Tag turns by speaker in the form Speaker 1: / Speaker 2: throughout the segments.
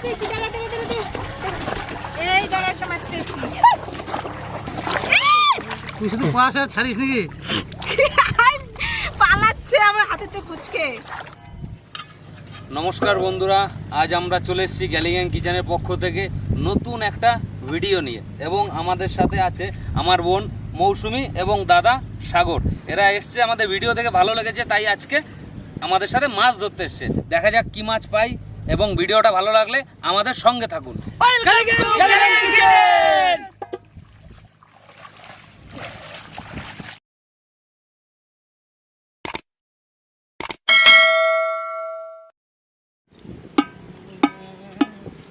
Speaker 1: পেয়েছি, দাঁড়া। এই দাঁড়া, মাছ পেয়েছি।
Speaker 2: তুই শুধু পাশ আর ছাড়িস নাকি?
Speaker 1: পালাচ্ছে আমার হাতেতে কুচকে।
Speaker 3: নমস্কার বন্ধুরা, আজ আমরা চলে এসেছি গ্যালি গ্যাং কিচেনের পক্ষ থেকে নতুন একটা ভিডিও নিয়ে, এবং আমাদের সাথে আছে আমার বোন মৌসুমি এবং দাদা সাগর। এরা এসছে আমাদের ভিডিও থেকে ভালো লেগেছে, তাই আজকে আমাদের সাথে মাছ ধরতে এসছে। দেখা যাক কি মাছ পাই, এবং ভিডিওটা ভালো লাগলে আমাদের সঙ্গে থাকুন।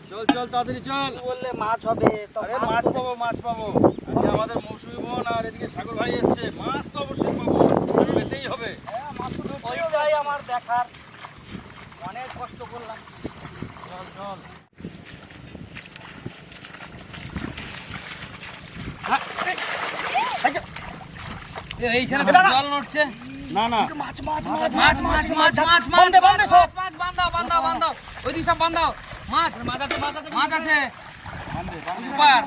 Speaker 3: চল চল তাড়াতাড়ি চল।
Speaker 2: বললে মাছ হবে তো?
Speaker 3: আরে মাছ পাবো, মাছ পাবো। আজকে আমাদের মৌসুমি বোন আর এদিকে সাগর ভাই এসছে, মাছ তো অবশ্যই পাবো, পেতেই হবে।
Speaker 2: ওইটাই আমার দেখার, অনেক কষ্ট করলাম।
Speaker 3: চল চল। এইখানে জল নড়ছে। না না,
Speaker 2: মাছ মাছ
Speaker 3: মাছ মাছ মাছ মাছ মাছ
Speaker 2: বান্ধে বান্ধে সব
Speaker 3: মাছ বান্ধাও বান্ধাও বান্ধাও, ওইদিকে সব বান্ধাও। মাছ মাছ আছে সুপার।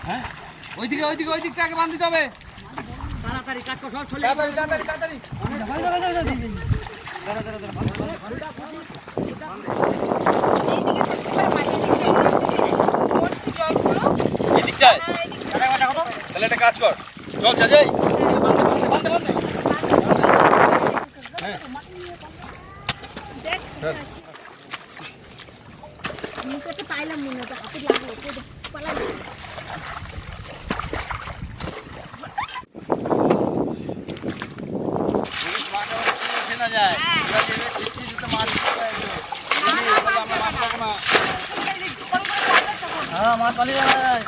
Speaker 3: হ্যাঁ, ওইদিকে ওইদিকে ওইদিকটা আগে বান্ধিতে হবে।
Speaker 2: তাড়াতাড়ি কাট সব চলে
Speaker 3: তাড়াতাড়ি তাড়াতাড়ি তাড়াতাড়ি। এদিক চাই। তাহলে একটা কাজ কর, চল চাই।
Speaker 1: পাইলাম মনে হতো, হাতে লাগলো পালালো।
Speaker 2: হ্যাঁ মাছ পালিয়ে যায়।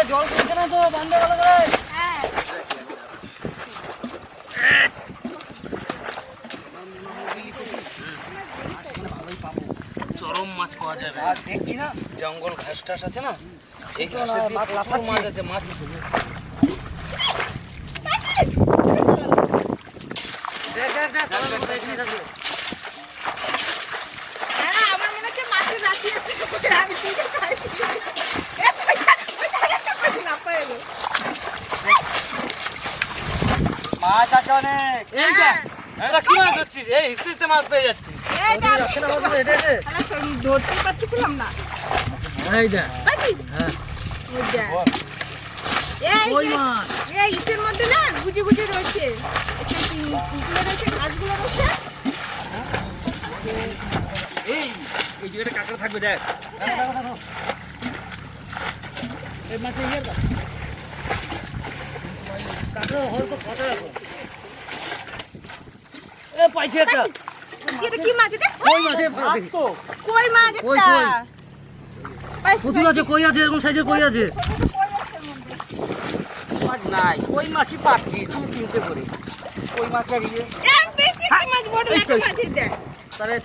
Speaker 2: জল পড়ছে না তো, বান্ধে ভালো করে।
Speaker 3: চরম মাছ পাওয়া যাবে।
Speaker 2: আজ দেখছি না,
Speaker 3: জঙ্গল ঘাস টাস আছে না, এই ঘাসে প্রচুর মাছ আছে। মাছ
Speaker 2: দেখ দেখ দেখ, এখানে থাকবে।
Speaker 1: আমার মনে হচ্ছে মাছের রাশি আছে। আমি ঠিক খাইছি।
Speaker 2: মাছ আছে অনেক। এইটা তোরা কি মাছ ধরছিস? এই হিস্ট্রিতে মাছ পেয়ে যাচ্ছিস।
Speaker 1: ধরতে পারছিলাম না।
Speaker 2: এইটা হ্যাঁ ওই মাছ।
Speaker 1: এই ইটের মধ্যে না গুজে গুজে রয়েছে, ঘাসগুলো রয়েছে।
Speaker 3: এই এই জায়গাটা কাঁকড়া থাকবে, দেখ।
Speaker 2: এই মাছ ইয়ে দাও। কাঁকড়া হয়তো কথা রাখো। এ পাইছি একটা।
Speaker 1: এটা কি মাছ এটা?
Speaker 2: কই মাছ?
Speaker 1: কই মাছ
Speaker 2: কই
Speaker 1: একটা।
Speaker 2: কই প্রচুর আছে, কই আছে, এরকম সাইজের কই আছে। মাছ নাই, কই মাছই পাচ্ছি তুমি কিনতে করে। কই মাছ আর ইয়ে
Speaker 1: বেশি কি মাছ, বড় একটা মাছ এটা।
Speaker 2: তাহলে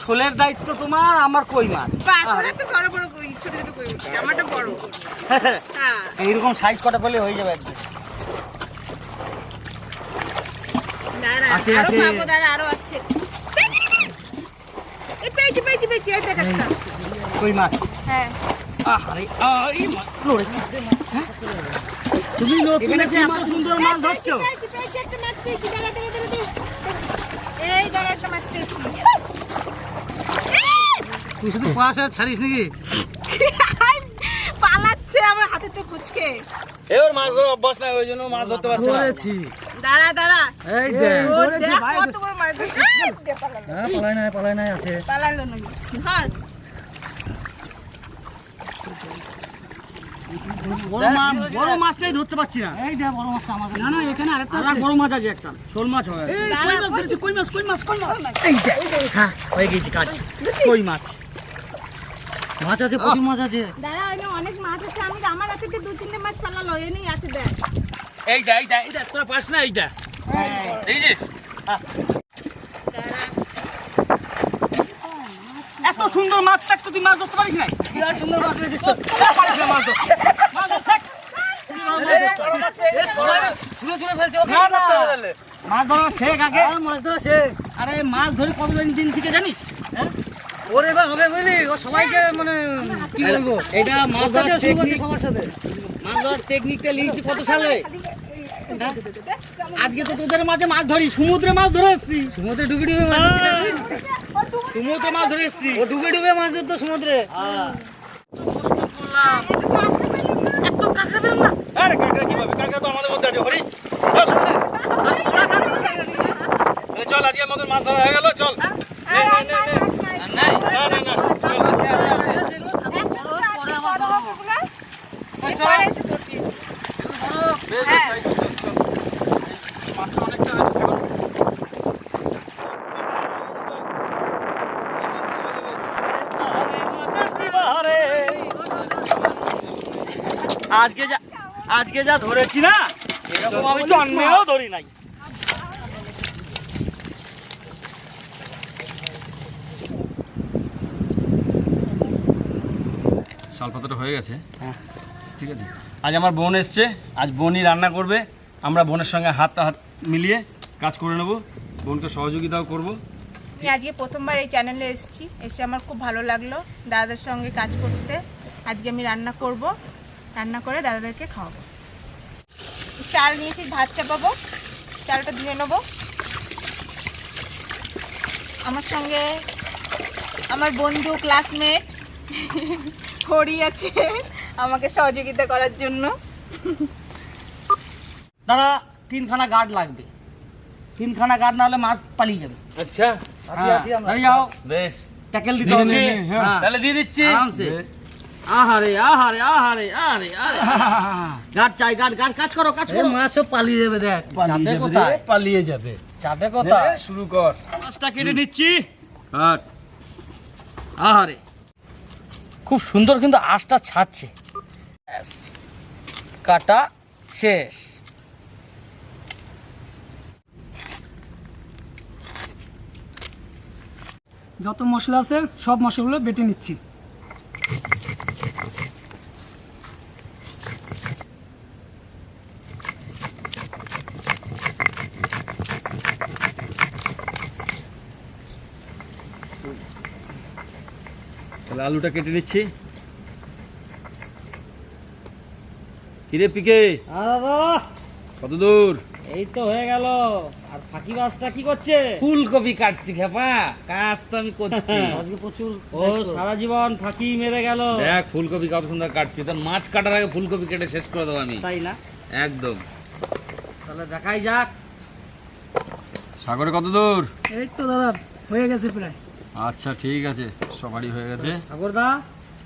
Speaker 2: শোলের দায়িত্ব তোমার, আমার কই মাছ।
Speaker 1: পাথরে তো বড় বড় কই, ছোট ছোট কই উঠছে, আমারটা বড়। হ্যাঁ,
Speaker 2: এইরকম সাইজ কটা পেলে হয়ে যাবে একদম।
Speaker 1: না না,
Speaker 2: আছে,
Speaker 1: আরো
Speaker 2: আছে।
Speaker 1: পাবো, দাঁড়া আরো আছে। এই পেয়েছি পেয়েছি পেয়েছি, এই দেখ একটা।
Speaker 2: কই মাছ।
Speaker 1: হ্যাঁ,
Speaker 2: আরে এই মাছ নড়েছে। তুমি নতুন এসে এত সুন্দর মাছ ধরছো?
Speaker 1: পেয়েছি পেয়েছি একটা মাছ পেয়েছি, দাঁড়া দাঁড়া দাঁড়া দাঁড়া। এই দাঁড়া, একটা মাছ পেয়েছি।
Speaker 2: তুই শুধু পাশ আর ছাড়িস নাকি?
Speaker 1: পালাচ্ছে আমার হাতেতে কুচকে।
Speaker 3: এবার মাছ ধরা অভ্যাস নাই, ওই জন্য মাছ ধরতে পারছে না।
Speaker 2: ধরেছি।
Speaker 1: দাঁড়া দাঁড়া,
Speaker 2: এই দেখ
Speaker 1: দেখ কত বড় মাছ ধরছে। দে পালালো,
Speaker 2: হ্যাঁ, পালাই নাই আছে।
Speaker 1: পালালো নাকি? ধর।
Speaker 2: বড় মাছটাই ধরতে পারছি না। এই দেখ বড় মাছটা আমার। না না, এখানে আরেকটা বড় মাছ আছে একটা, শোল মাছ হয়। কই মাছ ধরেছি, কই মাছ কই মাছ কই মাছ। এই দেখ, হ্যাঁ হয়ে গেছে কাজ। কই মাছ, মাছ আছে, প্রচুর মাছ আছে।
Speaker 1: দাঁড়া, ওই অনেক মাছ আছে। আমি আমার হাতে দু তিনটে মাছ পালালো, এ নেই আছে দেখ।
Speaker 3: এইটা এইটা এইটা তোরা পাস না, এইটা দেখছিস?
Speaker 1: দাঁড়া,
Speaker 2: এত সুন্দর মাছ থাকতো তুই মাছ ধরতে পারিস না? বিরাট সুন্দর মাছ ধরেছিস তো। পারিস না মাছ ধরতে। মাছ ধর, ছুঁড়ে ছুঁড়ে ফেলছে ওকে না মাছ ধরা শেখ আগে মাছ ধরা শেখ আরে মাছ ধরে কতদিন দিন থেকে জানিস হ্যাঁ ওরে বা হবে বুঝলি ও সবাইকে মানে কি বলবো এটা মাছ ধরা টেকনিক সবার সাথে মাছ ধরার টেকনিকটা লিখছি কত সালে আজকে তো তোদের মাঝে মাছ ধরি সমুদ্রে মাছ ধরে এসছি সমুদ্রে ডুবে ডুবে মাছ সমুদ্রে মাছ ধরে এসছি ও ডুবে ডুবে মাছ ধরতো সমুদ্রে এত কাঁকড়া পেলাম না আরে কাঁকড়া কি পাবে কাঁকড়া তো আমাদের মধ্যে আছে হরি চল চল আজকে আমাদের মাছ ধরা হয়ে গেল চল আজকে যা ধরেছি না এরকম আমি জন্মেও ধরি নাই
Speaker 4: শাল পাতাটা হয়ে গেছে হ্যাঁ ঠিক আছে আজ আমার বোন এসছে আজ বোনই রান্না করবে আমরা বোনের সঙ্গে হাত মিলিয়ে কাজ করে নেব বোনকে সহযোগিতাও করব
Speaker 1: আমি আজকে প্রথমবার এই চ্যানেলে এসে আমার খুব ভালো লাগলো দাদাদের সঙ্গে কাজ করতে আজকে আমি রান্না করব রান্না করে দাদাদেরকে খাওয়াবো চাল নিয়েছি ভাত চাপাবো চালটা ধুয়ে নেবো আমার সঙ্গে আমার বন্ধু ক্লাসমেট হরি আছে আমাকে সহযোগিতা করার জন্য
Speaker 2: দাদা তিনখানা গার্ড লাগবে তিনখানা গার্ড না হলে মাছ পালিয়ে যাবে
Speaker 3: আচ্ছা
Speaker 2: দাঁড়িয়ে যাও
Speaker 3: বেশ
Speaker 2: ট্যাকেল দিতে হবে
Speaker 3: তাহলে দিয়ে দিচ্ছি
Speaker 2: আরামসে আহারে আহারে আহারে আরে আরে গার্ড চাই গার্ড গার্ড কাজ করো মাছ সব পালিয়ে যাবে দেখ যাবে কোথায়
Speaker 4: পালিয়ে যাবে
Speaker 2: যাবে কোথায়
Speaker 4: শুরু কর
Speaker 2: মাছটা কেটে নিচ্ছি আহারে খুব সুন্দর কিন্তু আঁশটা ছাড়ছে কাটা শেষ
Speaker 5: যত মশলা আছে সব মশলাগুলো বেটে নিচ্ছি
Speaker 4: তাহলে আলুটা কেটে নিচ্ছি কিরে পিকে
Speaker 2: দাদা
Speaker 4: কত দূর
Speaker 2: এই তো হয়ে গেল আর ফাঁকি বাসটা কি করছে
Speaker 3: ফুলকপি কাটছি খেপা কাজ তো আমি করছি
Speaker 2: আজকে প্রচুর ও সারা জীবন ফাঁকি মেরে গেল
Speaker 3: দেখ ফুলকপি কত সুন্দর কাটছি তার মাছ কাটার আগে ফুলকপি কেটে শেষ করে দেবো আমি
Speaker 2: তাই না
Speaker 3: একদম
Speaker 2: তাহলে দেখাই যাক
Speaker 4: সাগরে কত দূর
Speaker 5: এই তো দাদা হয়ে গেছে প্রায়
Speaker 4: আচ্ছা ঠিক আছে সবারই হয়ে গেছে
Speaker 2: সাগরদা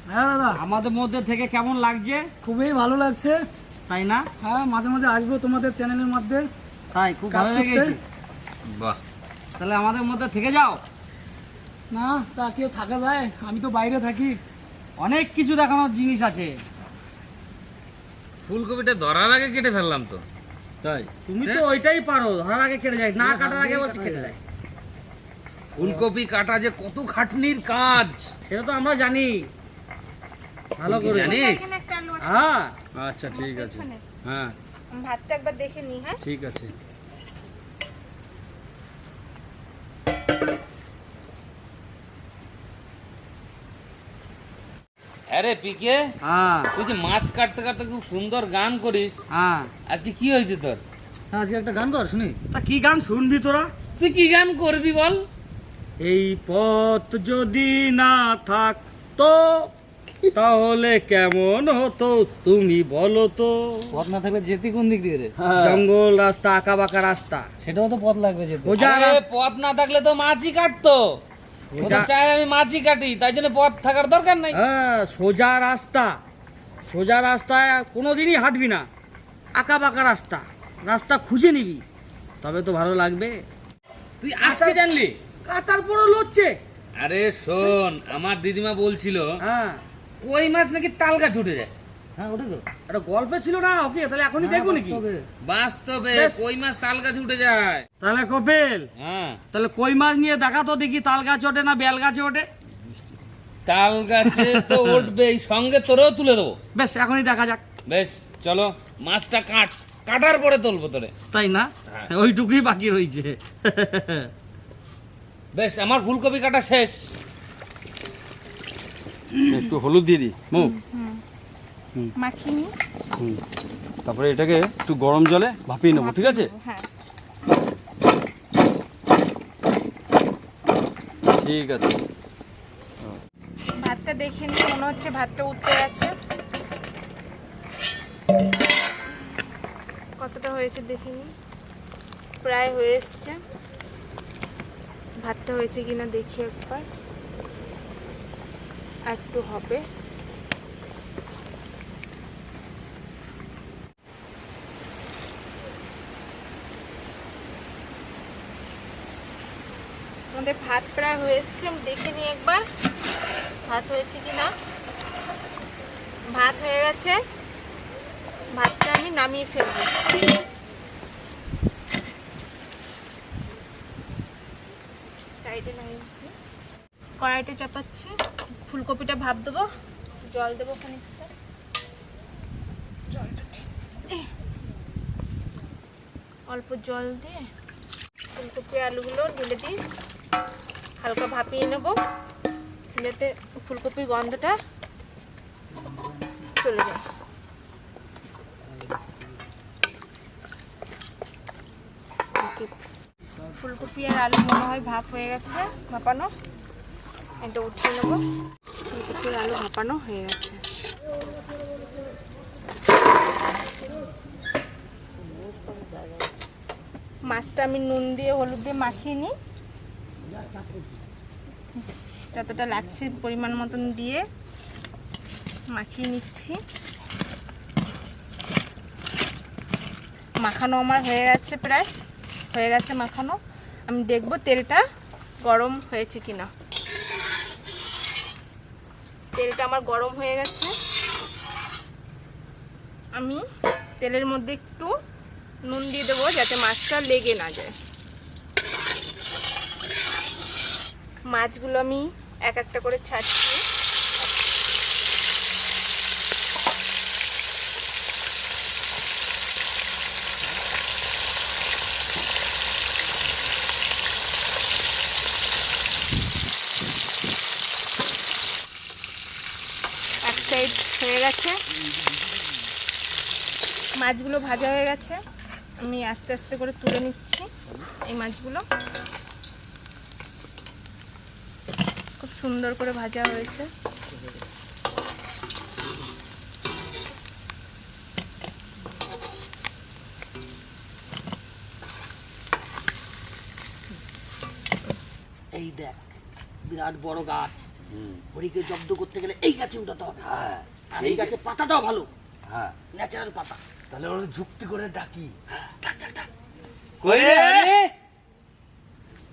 Speaker 5: হ্যাঁ দাদা
Speaker 2: আমাদের মধ্যে থেকে কেমন লাগছে
Speaker 5: খুবই ভালো লাগছে
Speaker 2: তাই না
Speaker 5: হ্যাঁ মাঝে মাঝে আসবো তোমাদের চ্যানেলের মধ্যে
Speaker 2: তাই খুব
Speaker 5: কাজ
Speaker 2: ভালো
Speaker 5: করতে।
Speaker 2: লেগেছে
Speaker 3: বাহ
Speaker 2: তাহলে আমাদের মধ্যে থেকে যাও
Speaker 5: না তা কেউ থাকা যায় আমি তো বাইরে থাকি
Speaker 2: অনেক কিছু দেখানোর জিনিস আছে
Speaker 3: ফুলকপিটা ধরার আগে কেটে ফেললাম তো
Speaker 4: তাই
Speaker 2: তুমি তো ওইটাই পারো ধরার আগে কেটে যায় না কাটার আগে বলছে কেটে যায়
Speaker 3: ফুলকপি কাটা যে কত খাটনির কাজ
Speaker 2: সেটা তো আমরা জানি ভালো করে
Speaker 3: জানিস
Speaker 1: এখানে একটা আলু আছে
Speaker 2: হ্যাঁ
Speaker 4: আচ্ছা ঠিক আছে হ্যাঁ
Speaker 1: আমি ভাতটা একবার দেখে নিই হ্যাঁ
Speaker 4: ঠিক আছে
Speaker 3: আরে পিকে
Speaker 2: হ্যাঁ
Speaker 3: তুই যে মাছ কাটতে কাটতে খুব সুন্দর গান করিস
Speaker 2: হ্যাঁ
Speaker 3: আজকে কি হয়েছে তোর
Speaker 2: আজকে একটা গান কর শুনি তা কি গান শুনবি তোরা
Speaker 3: তুই কি গান করবি বল
Speaker 2: এই পথ যদি না থাকতো তাহলে কেমন হতো তুমি বলো তো
Speaker 5: পথ না থাকলে যেতে কোন দিক দিয়ে রে
Speaker 2: জঙ্গল রাস্তা আঁকা বাঁকা রাস্তা
Speaker 5: সেটাও তো পথ লাগবে যেতে
Speaker 2: সোজা
Speaker 3: আরে পথ না থাকলে তো মাছই কাটতো ও তো চাই আমি মাছই কাটি তাই জন্য পথ থাকার দরকার নাই
Speaker 2: হ্যাঁ সোজা রাস্তায় কোনোদিনই হাঁটবি না আঁকা বাঁকা রাস্তা রাস্তা খুঁজে নিবি তবে তো ভালো লাগবে
Speaker 3: তুই আজকে জানলি
Speaker 2: তারপরও লড়ছে
Speaker 3: আরে শোন আমার দিদিমা বলছিল
Speaker 2: হ্যাঁ
Speaker 3: কই মাছ নাকি তাল গাছ উঠে যায়
Speaker 2: হ্যাঁ ওটা তো একটা গল্পে ছিল না ওকে তাহলে এখনই দেখবো নাকি
Speaker 3: বাস্তবে
Speaker 2: বেশ।
Speaker 3: কই মাছ তাল গাছ উঠে যায়
Speaker 2: তাহলে কপিল
Speaker 3: হ্যাঁ
Speaker 2: তাহলে কই মাছ নিয়ে দেখা তো দেখি তাল গাছ ওঠে না বেল গাছে ওঠে
Speaker 3: তাল গাছে তো উঠবেই সঙ্গে তোরেও তুলে দেবো
Speaker 2: বেশ এখনই দেখা যাক
Speaker 3: বেশ চলো মাছটা কাট কাটার পরে তুলবো তোরে।
Speaker 2: তাই না? ওইটুকুই বাকি রয়েছে।
Speaker 3: বেশ, আমার ফুলকপি কাটা শেষ।
Speaker 4: একটু হলুদ দিয়ে দিই মুখ,
Speaker 1: মাখিনি।
Speaker 4: তারপরে এটাকে একটু গরম জলে ভাপিয়ে নেবো, ঠিক আছে?
Speaker 1: হ্যাঁ,
Speaker 4: ঠিক আছে।
Speaker 1: ভাতটা দেখে নিয়ে মনে হচ্ছে ভাতটা উঠতে গেছে। কতটা হয়েছে দেখিনি, প্রায় হয়ে এসছে। ভাতটা হয়েছে কিনা দেখি একবার, আর একটু হবে। আমাদের ভাত প্রায় হয়ে এসছে, আমি দেখে নিই একবার ভাত হয়েছে কিনা। ভাত হয়ে গেছে, ভাতটা আমি নামিয়ে ফেলবো। সাইডে নামিয়ে কড়াইটা চাপাচ্ছি, ফুলকপিটা ভাপ দেবো, জল দেবো খানিকটা। জলটা অল্প জল দিয়ে ফুলকপি আলুগুলো ঢেলে দিই, হালকা ভাপিয়ে নেব যাতে ফুলকপির গন্ধটা চলে যায়। ফুলকপি আর আলু মনে হয় ভাপ হয়ে গেছে, ভাপানো। এটা উঠিয়ে নেব, ফুলকপির আলু ভাপানো হয়ে গেছে। মাছটা আমি নুন দিয়ে হলুদ দিয়ে মাখিয়ে নিই, যতটা লাগছে পরিমাণ মতন দিয়ে মাখিয়ে নিচ্ছি। মাখানো আমার হয়ে গেছে, প্রায় হয়ে গেছে মাখানো। আমি দেখব তেলটা গরম হয়েছে কিনা। তেলটা আমার গরম হয়ে গেছে। আমি তেলের মধ্যে একটু নুন দিয়ে দেবো যাতে মাছটা লেগে না যায়। মাছগুলো আমি এক একটা করে ছাড়ছি। এক সাইড হয়ে গেছে, মাছগুলো ভাজা হয়ে গেছে। আমি আস্তে আস্তে করে তুলে নিচ্ছি এই মাছগুলো। খুব সুন্দর করে ভাজা হয়েছে।
Speaker 2: এই দেখ, বিরাট বড় গাছ, হরিকে জব্দ করতে গেলে এই গাছে উঠাতে হবে।
Speaker 3: হ্যাঁ,
Speaker 2: আর এই গাছের পাতাটাও ভালো,
Speaker 3: হ্যাঁ,
Speaker 2: ন্যাচারাল পাতা।
Speaker 3: তাহলে ওরা যুক্তি করে ডাকি।
Speaker 2: ডাক, ডাক, ডাক।
Speaker 3: কই রে?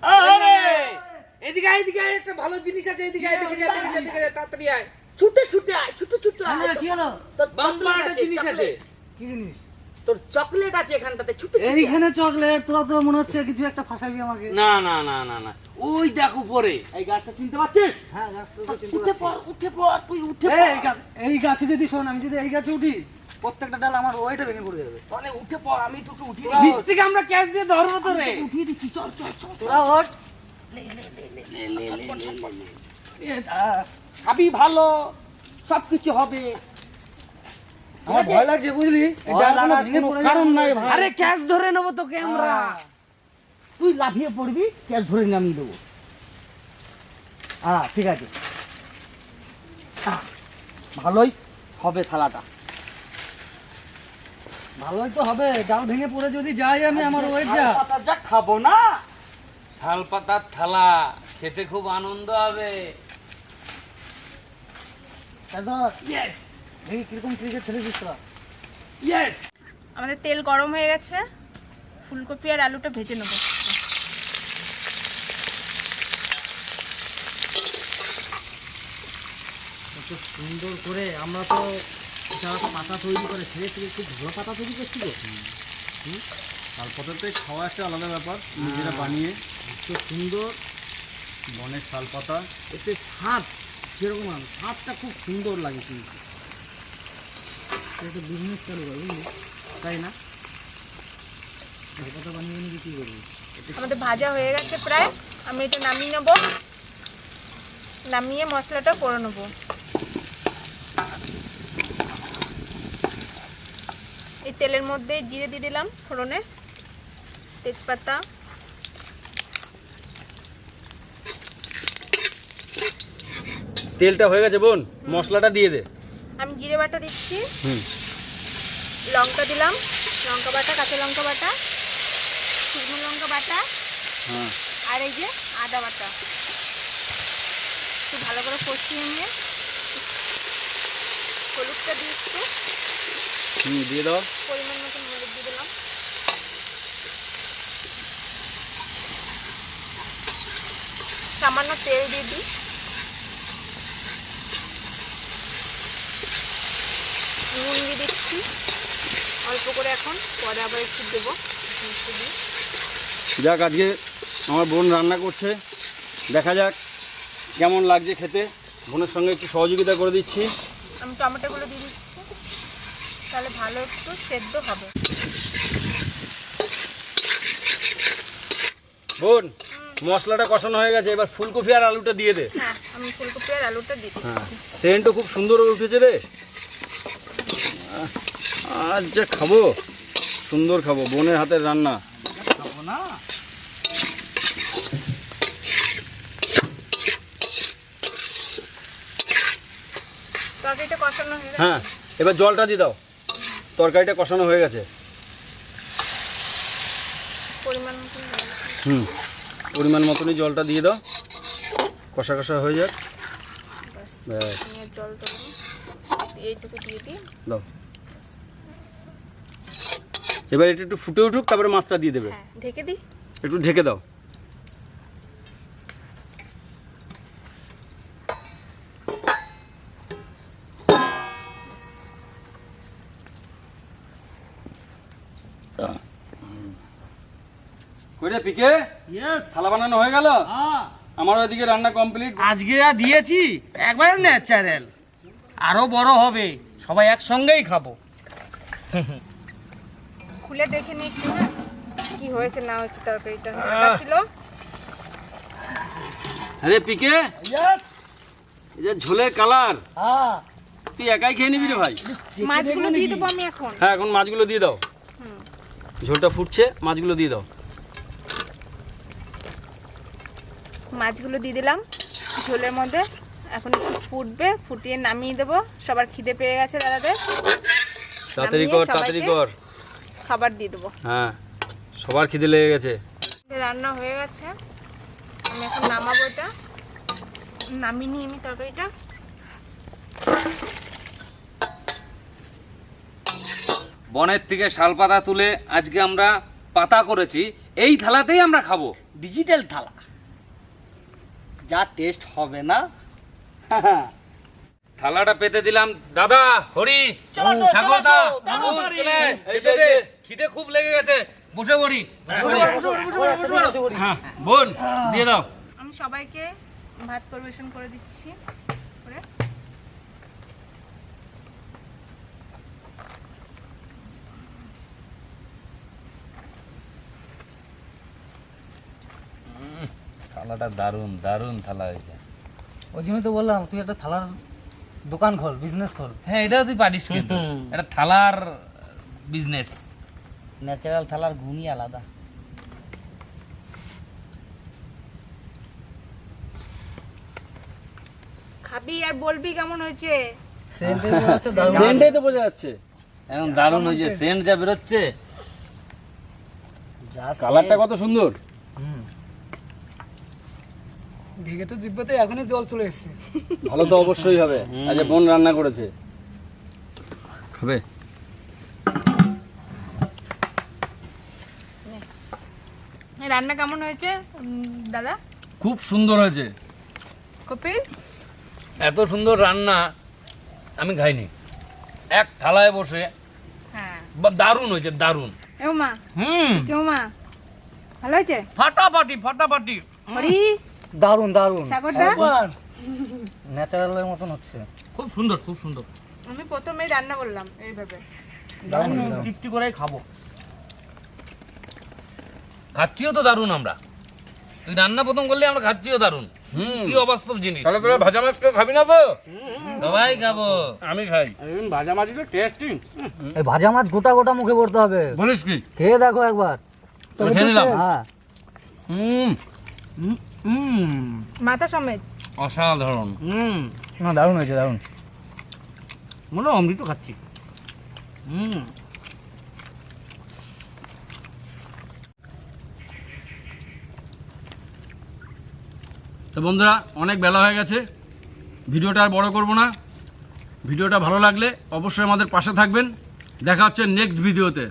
Speaker 3: আরে এদিকে আয়, এদিকে আয়, একটা ভালো জিনিস আছে, এদিকে আয়, এদিকে আয়, এদিকে আয়, তাড়াতাড়ি আয়।
Speaker 2: ছুটে ছুটে আয়, ছুটে ছুটে আয়।
Speaker 5: কি হলো?
Speaker 2: তোর
Speaker 3: বাম্পার একটা জিনিস আছে।
Speaker 5: কি জিনিস?
Speaker 2: তোর চকলেট আছে এখানটাতে, ছুটে ছুটে আয়।
Speaker 5: এইখানে চকলেট? তোরা তো মনে হচ্ছে কিছু একটা ফাঁসাবি আমাকে।
Speaker 3: না না না না না, ওই দেখো পরে।
Speaker 2: এই গাছটা চিনতে পারছিস?
Speaker 5: হ্যাঁ, গাছটা তো চিনতে
Speaker 2: উঠে
Speaker 5: পারছি।
Speaker 2: পড়, উঠে পড়, তুই উঠে
Speaker 5: এই
Speaker 2: পড়।
Speaker 5: এই গাছে যদি শোন, আমি যদি এই গাছে উঠি, প্রত্যেকটা ডাল আমার ওইটা ভেঙে পড়ে যাবে।
Speaker 2: তাহলে উঠে পড়, আমি তোকে উঠিয়ে
Speaker 5: তোরা
Speaker 3: নিচ থেকে আমরা ক্যাচ দিয়ে ধরবো তো রে।
Speaker 2: উঠিয়ে দিচ্ছি। চল চল চল।
Speaker 5: তোরা ওঠ।
Speaker 2: খাবি ভালো, সবকিছু হবে।
Speaker 5: আমার ভয় লাগছে বুঝলি, এই ডালগুলো ভেঙে পড়ে যাবে।
Speaker 2: কারণ নাই ভাই।
Speaker 3: আরে ক্যাচ ধরে নেবো তোকে আমরা।
Speaker 2: তুই লাফিয়ে পড়বি, ক্যাচ ধরে নামিয়ে দেবো। হ্যাঁ, ঠিক আছে। ভালোই হবে থালাটা।
Speaker 5: ভালোই তো হবে, ডাল ভেঙে পড়ে যদি যাই আমি, আমার ওয়েট যা।
Speaker 2: যা খাবো না।
Speaker 3: শাল পাতার থালা খেতে খুব আনন্দ হবে।
Speaker 2: ইয়েস
Speaker 5: এই কিরকম ক্রিকেট খেলেছিস তোরা?
Speaker 2: ইয়েস।
Speaker 1: আমাদের তেল গরম হয়ে গেছে, ফুলকপি আর আলুটা ভেজে নেব।
Speaker 2: কত সুন্দর করে আমরা তো যারা পাতা তৈরি করে ছেড়ে থেকে খুব ভালো পাতা তৈরি করছি তো।
Speaker 4: শাল পাতাতে খাওয়া একটা আলাদা ব্যাপার, নিজেরা বানিয়ে।
Speaker 2: খুব সুন্দর
Speaker 4: বনের শাল পাতা,
Speaker 2: এতে স্বাদ যেরকম স্বাদটা খুব সুন্দর লাগে কিন্তু। এটা বিজনেস চালু হয় বুঝলি, তাই না?
Speaker 1: আমাদের ভাজা হয়ে গেছে প্রায়, আমি এটা নামিয়ে নেব, নামিয়ে মশলাটা করে নেব। এই তেলের মধ্যে জিরে দিয়ে দিলাম ফোড়নে, তেজপাতা,
Speaker 4: তেলটা হয়ে গেছে বোন, মশলাটা দিয়ে দে।
Speaker 1: আমি জিরে বাটা দিচ্ছি, লঙ্কা দিলাম, লঙ্কা বাটা, কাঁচা লঙ্কা বাটা, শুকনো লঙ্কা বাটা, আর এই যে আদা বাটা। একটু ভালো করে কষিয়ে নিয়ে হলুদটা দিয়ে একটু
Speaker 4: দিয়ে দাও।
Speaker 1: পরিমাণ মতন হলুদ দিয়ে দিলাম, সামান্য তেল দিয়ে দিই, নুন দিয়ে দিচ্ছি অল্প করে, এখন পরে আবার একটু দেবো।
Speaker 4: যাক, আজকে আমার বোন রান্না করছে, দেখা যাক কেমন লাগছে খেতে। বোনের সঙ্গে একটু সহযোগিতা করে দিচ্ছি।
Speaker 1: আমি টমেটোগুলো দিয়ে দিচ্ছি, তাহলে ভালো একটু সেদ্ধ হবে।
Speaker 4: বোন, মশলাটা কষানো হয়ে গেছে, এবার ফুলকপি আর আলুটা দিয়ে দে।
Speaker 1: হ্যাঁ, আমি ফুলকপি আর আলুটা দিয়ে দিচ্ছি।
Speaker 4: হ্যাঁ, সেন্টও খুব সুন্দর উঠেছে রে। আজ যা খাবো, সুন্দর খাবো, বোনের হাতের রান্না।
Speaker 2: খাবো না।
Speaker 1: তরকারিটা কষানো হয়ে গেছে।
Speaker 4: হ্যাঁ, এবার জলটা দিয়ে দাও। তরকারিটা কষানো হয়ে গেছে।
Speaker 1: পরিমাণ মতন হয়ে গেছে।
Speaker 4: পরিমাণ মতনই জলটা দিয়ে দাও, কষা কষা হয়ে যাক।
Speaker 1: ব্যাস,
Speaker 4: ব্যাস,
Speaker 1: আমি আর জল দেবো না, এইটুকু দিয়ে দিই।
Speaker 4: দাও। এবার এটা একটু ফুটে উঠুক, তারপরে মাছটা দিয়ে দেবে।
Speaker 1: হ্যাঁ, ঢেকে দিই।
Speaker 4: একটু ঢেকে দাও। কইরে পিকে,
Speaker 2: ইয়েস।
Speaker 4: থালা বানানো হয়ে গেল?
Speaker 2: হ্যাঁ,
Speaker 4: আমার ওইদিকে রান্না কমপ্লিট।
Speaker 2: আজকে যা দিয়েছি একবারে ন্যাচারাল, আরো বড় হবে, সবাই একসঙ্গেই খাবো।
Speaker 1: খুলে দেখে নিই একটু, না কি হয়েছে না হয়েছে তরকারিটা। ঢাকা ছিল।
Speaker 4: আরে পিকে,
Speaker 2: ইয়েস।
Speaker 4: এই যে ঝোলের কালার,
Speaker 2: হ্যাঁ,
Speaker 4: তুই একাই খেয়ে নিবি রে ভাই?
Speaker 1: মাছগুলো দিয়ে দেবো আমি এখন।
Speaker 4: হ্যাঁ, এখন মাছগুলো দিয়ে দাও। ঝোলটা ফুটছে, মাছগুলো দিয়ে দাও।
Speaker 1: মাছগুলো দিয়ে দিলাম ঝোলের মধ্যে, এখন একটু ফুটবে, ফুটিয়ে নামিয়ে দেবো। সবার খিদে পেয়ে গেছে দাদাদের,
Speaker 4: তাড়াতাড়ি
Speaker 1: নামিয়ে
Speaker 4: কর,
Speaker 1: সবাইকে
Speaker 4: তাড়াতাড়ি কর।
Speaker 1: খাবার দিয়ে দেবো।
Speaker 4: হ্যাঁ, সবার খিদে লেগে গেছে।
Speaker 1: রান্না হয়ে গেছে, আমি এখন নামাবো। এটা নামিয়ে নিই আমি তরকারিটা।
Speaker 3: বনের থেকে শালপাতা তুলে আজকে আমরা পাতা করেছি, এই থালাতেই আমরা খাবো।
Speaker 2: ডিজিটাল থালা, যা টেস্ট হবে না।
Speaker 3: থালাটা পেতে দিলাম। দাদা, হরি, সাগর দা, বোন, চলে, পেতে দে। খিদে খুব লেগে গেছে, বসে পড়ি।
Speaker 4: হ্যাঁ বোন, দিয়ে দাও।
Speaker 1: আমি সবাইকে ভাত পরিবেশন করে দিচ্ছি করে।
Speaker 3: থালাটা দারুণ দারুণ থালা হয়েছে।
Speaker 5: ওই জন্য তো বললাম তুই একটা থালার দোকান খোল, বিজনেস খোল।
Speaker 3: হ্যাঁ, এটাও তুই পারিস, কিন্তু এটা থালার বিজনেস।
Speaker 5: ন্যাচারাল থালার গুণই আলাদা।
Speaker 1: খাবি আর বলবি কেমন হয়েছে।
Speaker 4: সেন্টটাই তো বোঝা যাচ্ছে।
Speaker 3: একদম দারুণ হয়েছে, সেন্ট যা বেরোচ্ছে।
Speaker 4: কালারটা কত সুন্দর।
Speaker 5: দেখে তো জিব্বাতে এখনই জল চলে এসেছে।
Speaker 4: ভালো তো অবশ্যই হবে, আজ বোন রান্না করেছে। খাবে?
Speaker 1: রান্না কেমন হয়েছে দাদা?
Speaker 4: খুব সুন্দর হয়েছে।
Speaker 1: কপিল,
Speaker 3: এত সুন্দর রান্না আমি খাইনি এক থালায় বসে।
Speaker 1: হ্যাঁ,
Speaker 3: দারুণ হয়েছে, দারুণ।
Speaker 1: এ মা, কেউ মা, ভালো হয়েছে?
Speaker 2: ফাটাফাটি ফাটাফাটি।
Speaker 1: হরি,
Speaker 5: দারুন দারুন,
Speaker 1: সাগরদা,
Speaker 5: ন্যাচারালের মতন হচ্ছে।
Speaker 2: খুব সুন্দর, খুব সুন্দর।
Speaker 1: আমি প্রথমেই রান্না করলাম এইভাবে।
Speaker 2: দারুণ, তৃপ্তি করেই খাবো।
Speaker 3: খাচ্ছিও তো দারুণ আমরা। তুই রান্না প্রথম করলে আমরা খাচ্ছিও দারুণ। কি অবাস্তব জিনিস।
Speaker 4: তাহলে তোরা ভাজা মাছ কেউ খাবি না তো?
Speaker 3: সবাই খাবো।
Speaker 4: আমি খাই। ভাজা মাছ তো টেস্টি।
Speaker 5: এই ভাজা মাছ গোটা গোটা মুখে পড়তে হবে।
Speaker 4: বলিস কি?
Speaker 5: খেয়ে দেখো একবার।
Speaker 4: খেয়ে নিলাম।
Speaker 5: হ্যাঁ
Speaker 1: মাথা সমেত।
Speaker 3: অসাধারণ।
Speaker 5: না দারুণ হয়েছে, দারুণ।
Speaker 2: মনে হয় অমৃত খাচ্ছি।
Speaker 4: তো বন্ধুরা, অনেক বেলা হয়ে গেছে, ভিডিওটা আর বড় করব না। ভিডিওটা ভালো লাগলে অবশ্যই আমাদের পাশে থাকবেন। দেখা হচ্ছে নেক্সট ভিডিওতে।